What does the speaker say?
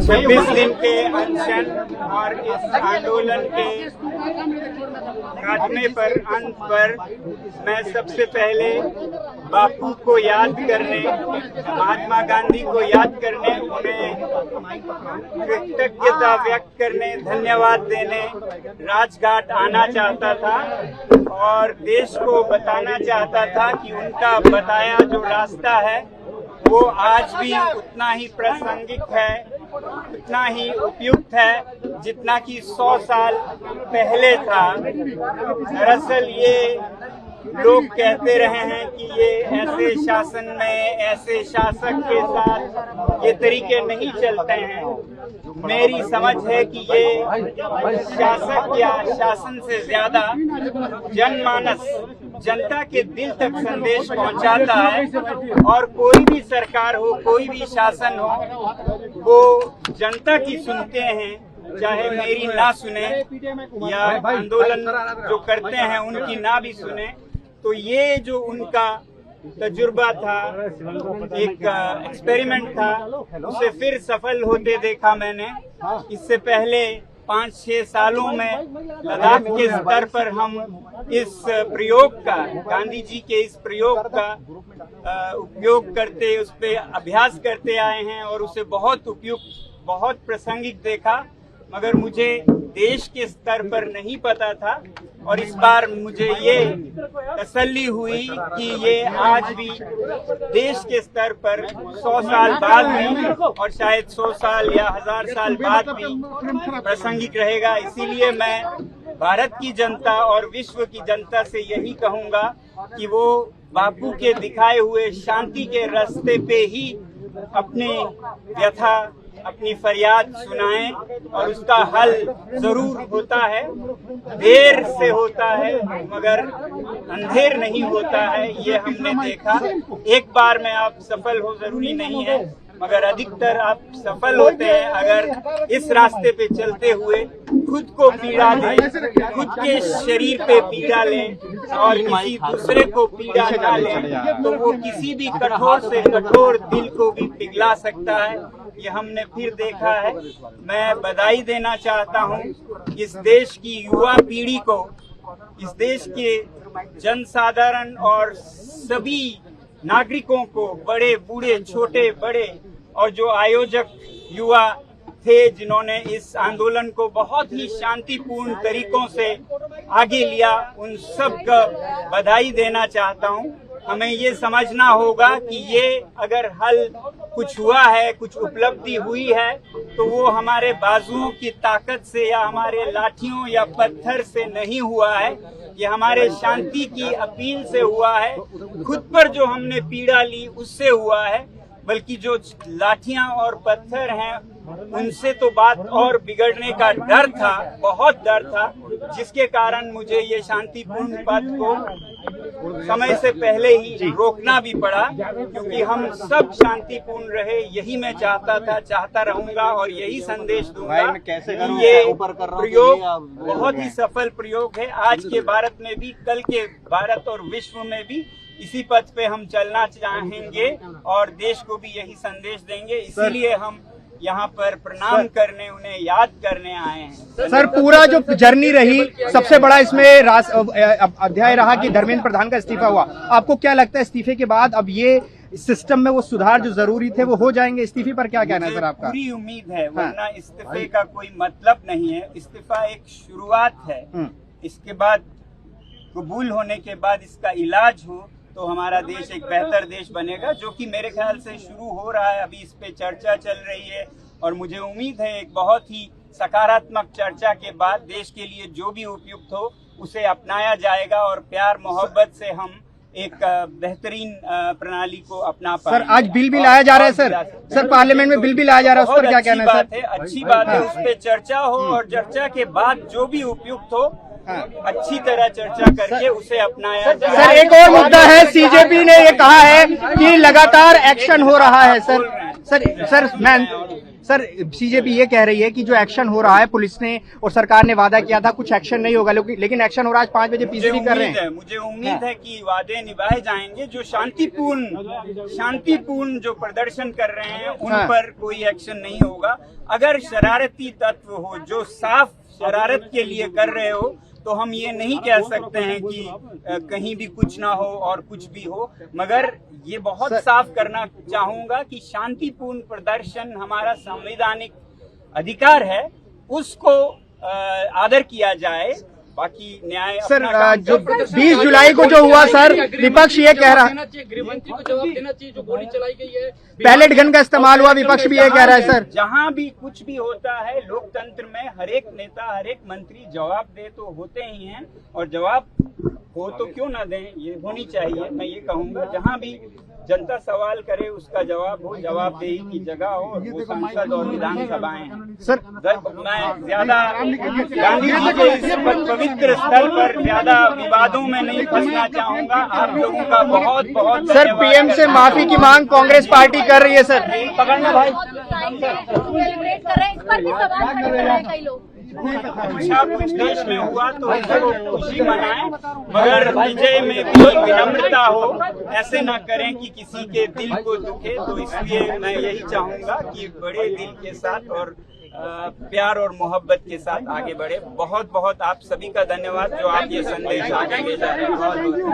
26 दिन के अनशन और इस आंदोलन के खात्मे पर, अंत पर मैं सबसे पहले बापू को याद करने, महात्मा गांधी को याद करने, उन्हें कृतज्ञता व्यक्त करने, धन्यवाद देने राजघाट आना चाहता था और देश को बताना चाहता था कि उनका बताया जो रास्ता है वो आज भी उतना ही प्रासंगिक है, उतना ही उपयुक्त है जितना कि 100 साल पहले था। दरअसल ये लोग कहते रहे हैं कि ये ऐसे शासन में, ऐसे शासक के साथ ये तरीके नहीं चलते हैं। मेरी समझ है कि ये शासक या शासन से ज्यादा जनमानस, जनता के दिल तक संदेश पहुंचाता है और कोई भी सरकार हो, कोई भी शासन हो, वो जनता की सुनते हैं, चाहे मेरी ना सुने या आंदोलन जो करते हैं उनकी ना भी सुने। तो ये जो उनका तजुर्बा था, एक एक्सपेरिमेंट था, उसे फिर सफल होते देखा मैंने। इससे पहले 5-6 सालों में लद्दाख के स्तर पर हम इस प्रयोग का, गांधी जी के इस प्रयोग का उपयोग करते, उस पर अभ्यास करते आए हैं और उसे बहुत उपयुक्त, बहुत प्रासंगिक देखा। मगर मुझे देश के स्तर पर नहीं पता था और इस बार मुझे ये तसल्ली हुई कि ये आज भी देश के स्तर पर 100 साल बाद भी और शायद 100 साल या 1000 साल बाद भी प्रासंगिक रहेगा। इसीलिए मैं भारत की जनता और विश्व की जनता से यही कहूंगा कि वो बापू के दिखाए हुए शांति के रास्ते पे ही अपनी व्यथा, अपनी फरियाद सुनाएं और उसका हल जरूर होता है। देर से होता है मगर अंधेर नहीं होता है, ये हमने देखा। एक बार में आप सफल हो जरूरी नहीं है, मगर अधिकतर आप सफल होते हैं अगर इस रास्ते पे चलते हुए खुद को पीड़ा दें, खुद के शरीर पे पीड़ा लें और किसी दूसरे को पीड़ा ना लें, तो वो किसी भी कठोर से कठोर दिल को भी पिघला सकता है। ये हमने फिर देखा है। मैं बधाई देना चाहता हूँ इस देश की युवा पीढ़ी को, इस देश के जनसाधारण और सभी नागरिकों को, बड़े बूढ़े, छोटे बड़े, और जो आयोजक युवा थे जिन्होंने इस आंदोलन को बहुत ही शांतिपूर्ण तरीकों से आगे लिया, उन सब का बधाई देना चाहता हूं। हमें ये समझना होगा कि ये अगर हल कुछ हुआ है, कुछ उपलब्धि हुई है, तो वो हमारे बाजुओं की ताकत से या हमारे लाठियों या पत्थर से नहीं हुआ है। ये हमारे शांति की अपील से हुआ है, खुद पर जो हमने पीड़ा ली उससे हुआ है। बल्कि जो लाठियां और पत्थर हैं उनसे तो बात और बिगड़ने का डर था, बहुत डर था, जिसके कारण मुझे ये शांतिपूर्ण पथ को समय से पहले ही रोकना भी पड़ा, क्योंकि हम सब शांतिपूर्ण रहे। यही मैं चाहता था, चाहता रहूंगा और यही संदेश दूंगा। ये प्रयोग बहुत ही सफल प्रयोग है। आज के भारत में भी, कल के भारत और विश्व में भी इसी पथ पे हम चलना चाहेंगे और देश को भी यही संदेश देंगे। इसीलिए हम यहाँ पर प्रणाम करने, उन्हें याद करने आए हैं। सर, पूरा जो जर्नी रही, सबसे बड़ा इसमें अध्याय रहा कि धर्मेंद्र प्रधान का इस्तीफा हुआ। आपको क्या लगता है इस्तीफे के बाद अब ये सिस्टम में वो सुधार जो जरूरी थे वो हो जाएंगे? इस्तीफे पर क्या कहना है सर आपका? पूरी उम्मीद है, वरना इस्तीफे का कोई मतलब नहीं है। इस्तीफा एक शुरुआत है, इसके बाद कबूल होने के बाद इसका इलाज हो तो हमारा देश एक बेहतर देश बनेगा, जो कि मेरे ख्याल से शुरू हो रहा है। अभी इस पे चर्चा चल रही है और मुझे उम्मीद है एक बहुत ही सकारात्मक चर्चा के बाद देश के लिए जो भी उपयुक्त हो उसे अपनाया जाएगा और प्यार मोहब्बत से हम एक बेहतरीन प्रणाली को अपना पाएंगे। सर, आज बिल भी लाया जा रहा है सर पार्लियामेंट में बिल भी लाया जा रहा है, उस पर क्या कहना है सर? अच्छी बात है, उस पर चर्चा हो और चर्चा के बाद जो भी उपयुक्त हो अच्छी तरह चर्चा करके उसे अपनाया जाए। सर, एक और मुद्दा है, सीजेपी ने ये कहा है कि लगातार एक्शन हो रहा है। सर सर बीजेपी ये कह रही है कि जो एक्शन हो रहा है, पुलिस ने और सरकार ने वादा किया था कुछ एक्शन नहीं होगा, लेकिन एक्शन हो रहा है। आज 5 बजे पीसीबी कर रहे हैं। मुझे उम्मीद है कि वादे निभाए जाएंगे। जो शांतिपूर्ण जो प्रदर्शन कर रहे हैं उन पर कोई एक्शन नहीं होगा। अगर शरारती तत्व हो जो साफ शरारत के लिए कर रहे हो तो हम ये नहीं कह सकते हैं कि कहीं भी कुछ ना हो और कुछ भी हो, मगर ये बहुत साफ करना चाहूंगा कि शांतिपूर्ण प्रदर्शन हमारा संवैधानिक अधिकार है, उसको आदर किया जाए। बाकी न्याय सर जो 20 जुलाई को जो हुआ सर, विपक्ष ये कह रहा है गृहमंत्री को जवाब देना चाहिए जो गोली चलाई गई है, पैलेट गन का इस्तेमाल हुआ, विपक्ष भी ये कह रहा है सर। जहां भी कुछ भी होता है लोकतंत्र में हर एक नेता हर एक मंत्री जवाब दे तो होते ही हैं, और जवाब हो तो क्यों ना दें, ये होनी चाहिए। मैं ये कहूंगा जहां भी जनता सवाल करे उसका जवाब हो, जवाबदेही की जगह हो, और वो संसद और विधानसभाएं हैं। सर मैं ज्यादा गांधी जी के इस पवित्र स्थल पर ज्यादा विवादों में नहीं फंसना चाहूंगा। आप लोगों का बहुत बहुत सर पीएम से माफी की मांग कांग्रेस पार्टी कर रही है सर। पकड़ना भाई, सेलिब्रेट कर रहे हैं, इस पर भी सवाल खड़े कर रहे हैं कई लोग। कुछ देश में हुआ तो उसको खुशी मनाएं, मगर विजय में भी विनम्रता हो, ऐसे ना करें कि किसी के दिल को दुखे। तो इसलिए मैं यही चाहूंगा कि बड़े दिल के साथ और प्यार और मोहब्बत के साथ आगे बढ़े। बहुत बहुत आप सभी का धन्यवाद जो आप ये संदेश आगे ले जा रहे हैं। बहुत बहुत